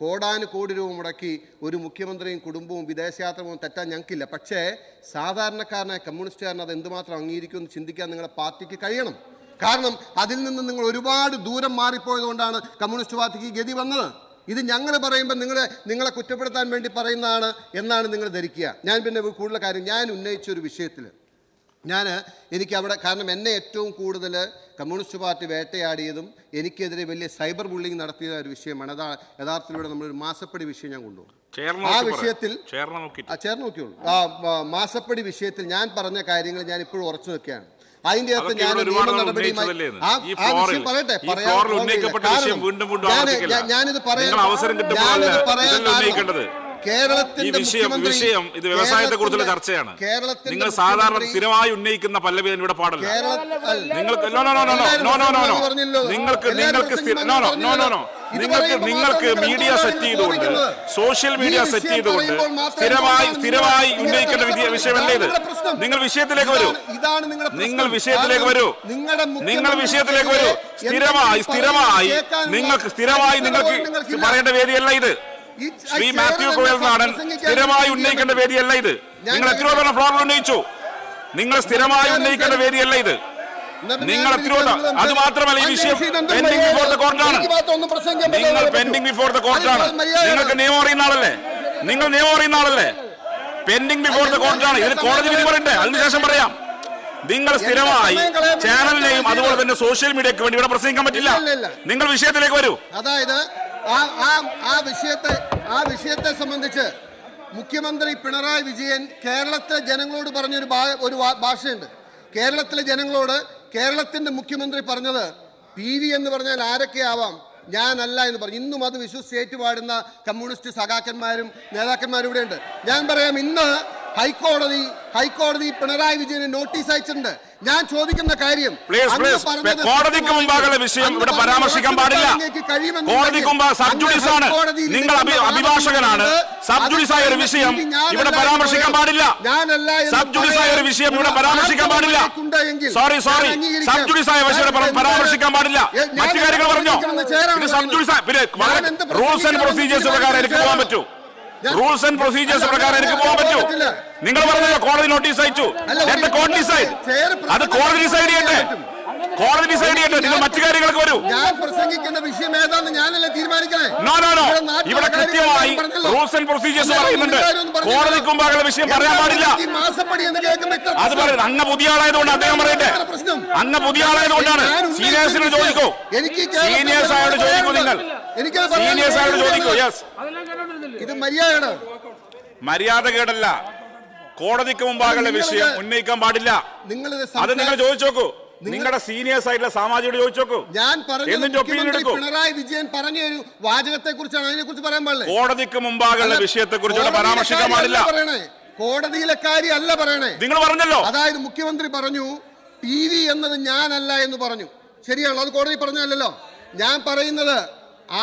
കോടാനുകോടി രൂപ മുടക്കി ഒരു മുഖ്യമന്ത്രിയും കുടുംബവും വിദേശയാത്ര പോകും തെറ്റാൻ ഞങ്ങൾക്കില്ല. പക്ഷേ സാധാരണക്കാരനായ കമ്മ്യൂണിസ്റ്റുകാരൻ അത് എന്തുമാത്രം അംഗീകരിക്കുമെന്ന് ചിന്തിക്കാൻ നിങ്ങളുടെ പാർട്ടിക്ക് കഴിയണം. കാരണം അതിൽ നിന്ന് നിങ്ങൾ ഒരുപാട് ദൂരം മാറിപ്പോയതുകൊണ്ടാണ് കമ്മ്യൂണിസ്റ്റ് പാർട്ടിക്ക് ഗതി വന്നത്. ഇത് ഞങ്ങൾ പറയുമ്പോൾ നിങ്ങളെ കുറ്റപ്പെടുത്താൻ വേണ്ടി പറയുന്നതാണ് എന്നാണ് നിങ്ങൾ ധരിക്കുക. ഞാൻ പിന്നെ കൂടുതൽ കാര്യം ഞാൻ ഉന്നയിച്ച ഒരു വിഷയത്തിൽ എനിക്ക് അവിടെ കാരണം എന്നെ ഏറ്റവും കൂടുതൽ കമ്മ്യൂണിസ്റ്റ് പാർട്ടി വേട്ടയാടിയതും എനിക്കെതിരെ വലിയ സൈബർ ബുള്ളിങ് നടത്തിയ ഒരു വിഷയമാണ്. യഥാർത്ഥത്തിലൂടെ നമ്മളൊരു മാസപ്പടി വിഷയം ഞാൻ കൊണ്ടുപോകും. ആ വിഷയത്തിൽ നോക്കിയോളൂ. മാസപ്പടി വിഷയത്തിൽ ഞാൻ പറഞ്ഞ കാര്യങ്ങൾ ഞാൻ ഇപ്പോഴും ഉറച്ചു നിൽക്കുകയാണ്. അതിന്റെ അകത്ത് ഞാൻ നിയമ നടപടിയുമായി പറയട്ടെ ഞാനിത് പറയാൻ കേരളത്തിന്റെ വിഷയം ഇത് വ്യവസായത്തെ കുറിച്ചുള്ള ചർച്ചയാണ്. നിങ്ങൾ സാധാരണ സ്ഥിരമായി ഉന്നയിക്കുന്ന പല്ലവി ഇവിടെ പാടില്ല. നിങ്ങൾക്ക് മീഡിയ സെറ്റ് ചെയ്തുകൊണ്ട് സോഷ്യൽ മീഡിയ സെറ്റ് ചെയ്തുകൊണ്ട് സ്ഥിരമായി ഉന്നയിക്കേണ്ട വിഷയമല്ലേ ഇത്? നിങ്ങൾ വിഷയത്തിലേക്ക് വരൂ. നിങ്ങൾ വിഷയത്തിലേക്ക് വരൂ. നിങ്ങൾക്ക് പറയേണ്ട വേദിയല്ല ഇത്. ശ്രീ മാത്യു കോയൽ നാടൻ സ്ഥിരമായി ഉന്നയിക്കേണ്ട വേദിയല്ല ഇത്. നിങ്ങൾ എത്രയോ തവണ ഫ്ലോറിൽ ഉന്നയിച്ചു. നിങ്ങൾ സ്ഥിരമായി ഉന്നയിക്കേണ്ട വേദിയല്ല ഇത്. നിങ്ങൾ എത്രയോ അത് മാത്രമല്ല ഈ വിഷയം പെൻഡിംഗ് ബിഫോർ ദ കോർട്ടാണ്. നിങ്ങൾ പെൻഡിംഗ് ബിഫോർ ദ കോർട്ടാണ്. നിങ്ങൾക്ക് നിയമം അറിയുന്ന ആളല്ലേ? പെൻഡിംഗ് ബിഫോർ ദ കോർട്ടാണ്. ഇതിന് കോടതി വിധി പറയട്ടെ, അതിനുശേഷം പറയാം. നിങ്ങൾ സ്ഥിരമായി ചാനലിനെയും അതുപോലെ തന്നെ സോഷ്യൽ മീഡിയക്ക് വേണ്ടി ഇവിടെ പ്രസംഗിക്കാൻ പറ്റില്ല. നിങ്ങൾ വിഷയത്തിലേക്ക് വരൂ. അതായത് ആ വിഷയത്തെ സംബന്ധിച്ച് മുഖ്യമന്ത്രി പിണറായി വിജയൻ കേരളത്തിലെ ജനങ്ങളോട് പറഞ്ഞൊരു ഭാഷയുണ്ട്. കേരളത്തിലെ ജനങ്ങളോട് കേരളത്തിന്റെ മുഖ്യമന്ത്രി പറഞ്ഞത് PV എന്ന് പറഞ്ഞാൽ ആരൊക്കെയാവാം, ഞാനല്ല എന്ന് പറഞ്ഞു. ഇന്നും അത് വിശ്വസിച്ച് ഏറ്റുപാടുന്ന കമ്മ്യൂണിസ്റ്റ് സഖാക്കന്മാരും നേതാക്കന്മാരും ഇവിടെയുണ്ട്. ഞാൻ പറയാം, ഇന്ന് ഹൈക്കോടതി പിണറായി വിജയന് നോട്ടീസ് അയച്ചിട്ടുണ്ട്. ഞാൻ ചോദിക്കുന്ന കാര്യം, കോടതിക്ക് മുമ്പാകുള്ള വിഷയം ഇവിടെ പരാമർശിക്കാൻ പാടില്ല. കോടതിക്ക് മുമ്പ് സബ് ജുഡീസ് ആണ്. നിങ്ങൾ അഭിഭാഷകനാണ്. സബ് ജുഡീസ് ആയ ഒരു വിഷയം ഇവിടെ പരാമർശിക്കാൻ പാടില്ല. സബ് ജുഡീസ് ആയ ഒരു വിഷയം ഇവിടെ പരാമർശിക്കാൻ പാടില്ല. സോറി സബ് ജുഡീസ് ആയ വിഷയം പരാമർശിക്കാൻ പാടില്ല. മറ്റു കാര്യങ്ങൾ പറഞ്ഞോ? ഇത് sub judice rules and procedures പ്രകാരം എനിക്ക് പോകാൻ പറ്റൂ. റൂൾസ് ആൻഡ് പ്രൊസീജിയേഴ്സ് പ്രകാരം എനിക്ക് പോകാൻ പറ്റൂ. നിങ്ങൾ പറഞ്ഞല്ലോ കോടതി നോട്ടീസ് അയച്ചു. അത് കോടതി ഡിസൈഡ് ചെയ്യട്ടെ. നിങ്ങൾ മറ്റു കാര്യങ്ങൾക്ക് വരൂ. ഇവിടെ കൃത്യമായി റൂൾസ് ആൻഡ് പ്രൊസീജിയേഴ്സ് പറയുന്നുണ്ട്. കോടതിക്ക് മുമ്പാകുള്ള വിഷയം പറയാൻ പാടില്ല. അത് പറയുന്നത് അങ്ങ് പുതിയ ആളായതുകൊണ്ട് അദ്ദേഹം പറയട്ടെ. അങ്ങ് പുതിയ ആളായതുകൊണ്ടാണ്. സീനിയേഴ്സിനോട് ചോദിക്കൂ. സീനിയേഴ്സ് ആയോട് ചോദിക്കൂ. നിങ്ങൾ സീനിയേഴ്സ് ആയോട് ചോദിക്കൂ. യെസ്, ഇത് മര്യാദകേടല്ല. കോടതിക്ക് മുമ്പാകുള്ള വിഷയം ഉന്നയിക്കാൻ പാടില്ല. അത് നിങ്ങൾ ചോദിച്ചു നോക്കൂ. നിങ്ങളുടെ സീനിയേഴ്സ് ആയിട്ടുള്ള സാമാജികയോട് ചോദിച്ചു നോക്കൂ. ഞാൻ പിണറായി വിജയൻ പറഞ്ഞ ഒരു വാചകത്തെ കുറിച്ചാണ്, അതിനെ കുറിച്ച് പറയാൻ പാടില്ല. കോടതിക്ക് മുമ്പാകുള്ള വിഷയത്തെ കുറിച്ച് പരാമർശിക്കാൻ പാടില്ല. കോടതിയിലെ കാര്യമല്ല പറയണേ. നിങ്ങൾ പറഞ്ഞല്ലോ. അതായത് മുഖ്യമന്ത്രി പറഞ്ഞു PV എന്നത് ഞാനല്ല എന്ന് പറഞ്ഞു. ശരിയാണല്ലോ, അത് കോടതി പറഞ്ഞല്ലോ. ഞാൻ പറയുന്നത്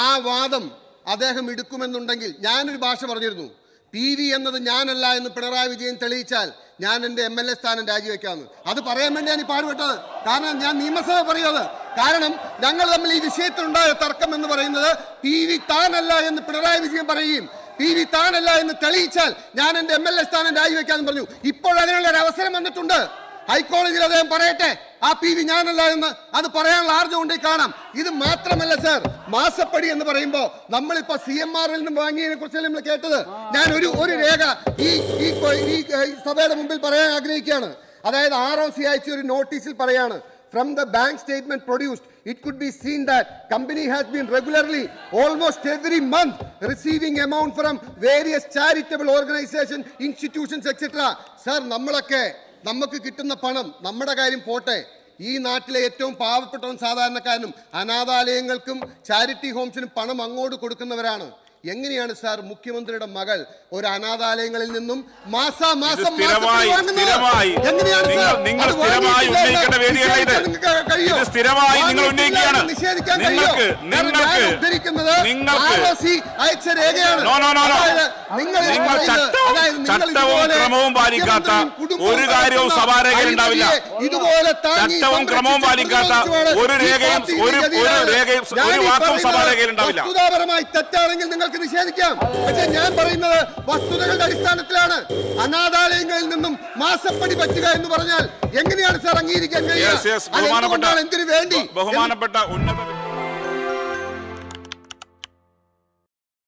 ആ വാദം അദ്ദേഹം എടുക്കുമെന്നുണ്ടെങ്കിൽ ഞാനൊരു ഭാഷ പറഞ്ഞിരുന്നു. PV എന്നത് ഞാനല്ല എന്ന് പിണറായി വിജയൻ തെളിയിച്ചാൽ ഞാൻ എൻ്റെ MLA സ്ഥാനം രാജിവെക്കാമെന്ന്. അത് പറയാൻ വേണ്ടി ഞാൻ ഈ പാടുപെട്ടത്. കാരണം ഞാൻ നിയമസഭ പറയുന്നത്. കാരണം ഞങ്ങൾ തമ്മിൽ ഈ വിഷയത്തിലുണ്ടായ തർക്കം എന്ന് പറയുന്നത് PV താനല്ല എന്ന് പിണറായി വിജയൻ പറയുകയും PV താനല്ല എന്ന് തെളിയിച്ചാൽ ഞാൻ എൻ്റെ MLA സ്ഥാനം രാജിവെക്കാമെന്ന് പറഞ്ഞു. ഇപ്പോൾ അതിനുള്ള ഒരു അവസരം വന്നിട്ടുണ്ട്. ഹൈക്കോടതിയിൽ അദ്ദേഹം പറയട്ടെ ആ PV ഞാനല്ല എന്ന്. അത് പറയാനുള്ള ആർജം ഉണ്ടെങ്കിൽ കാണാം. ഇത് മാത്രമല്ല സർ, മാസപ്പടി എന്ന് പറയുമ്പോൾ നമ്മളിപ്പോ CMR നിന്നും വാങ്ങിയതിനെ കുറിച്ചല്ലേ നമ്മൾ കേട്ടത്. ഞാൻ ഒരു രേഖ ഈ സഭയുടെ മുമ്പിൽ പറയാൻ ആഗ്രഹിക്കുകയാണ്. അതായത് ROC അയച്ച ഒരു നോട്ടീസിൽ പറയാണ്, from the bank statement produced, it could be seen that company has been regularly, almost every month, receiving amount from various charitable organizations, institutions, etc. Sir, നമുക്ക് കിട്ടുന്ന പണം, നമ്മുടെ കാര്യം പോട്ടെ, ഈ നാട്ടിലെ ഏറ്റവും പാവപ്പെട്ടവൻ സാധാരണക്കാരനും അനാഥാലയങ്ങൾക്കും ചാരിറ്റി ഹോംസിനും പണം അങ്ങോട്ട് കൊടുക്കുന്നവരാണ്. എങ്ങനെയാണ് സാർ മുഖ്യമന്ത്രിയുടെ മകൾ ഒരു അനാഥാലയങ്ങളിൽ നിന്നും മാസാമാസം അയച്ച രേഖയാണ്. ചട്ടവും ക്രമവും പാലിക്കാത്ത ഒരു കാര്യവും സഭാരേഖയിൽ ഉണ്ടാവില്ല. ഇതുപോലെ ചട്ടവും ക്രമവും പാലിക്കാത്ത ഒരു രേഖയും ഒരു വാക്കും സഭാരേഖയിൽ ഉണ്ടാവില്ല. വസ്തുതാപരമായി തെറ്റാണെങ്കിൽ നിങ്ങൾ നിങ്ങൾക്ക് നിഷേധിക്കാം. പക്ഷെ ഞാൻ പറയുന്നത് വസ്തുതകളുടെ അടിസ്ഥാനത്തിലാണ്. അനാഥാലയങ്ങളിൽ നിന്നും മാസപ്പടി പറ്റുക എന്ന് പറഞ്ഞാൽ എങ്ങനെയാണ് സാർ അംഗീകരിക്കാൻ കഴിയുക? എന്തിനു വേണ്ടി ബഹുമാനപ്പെട്ട ഉന്നത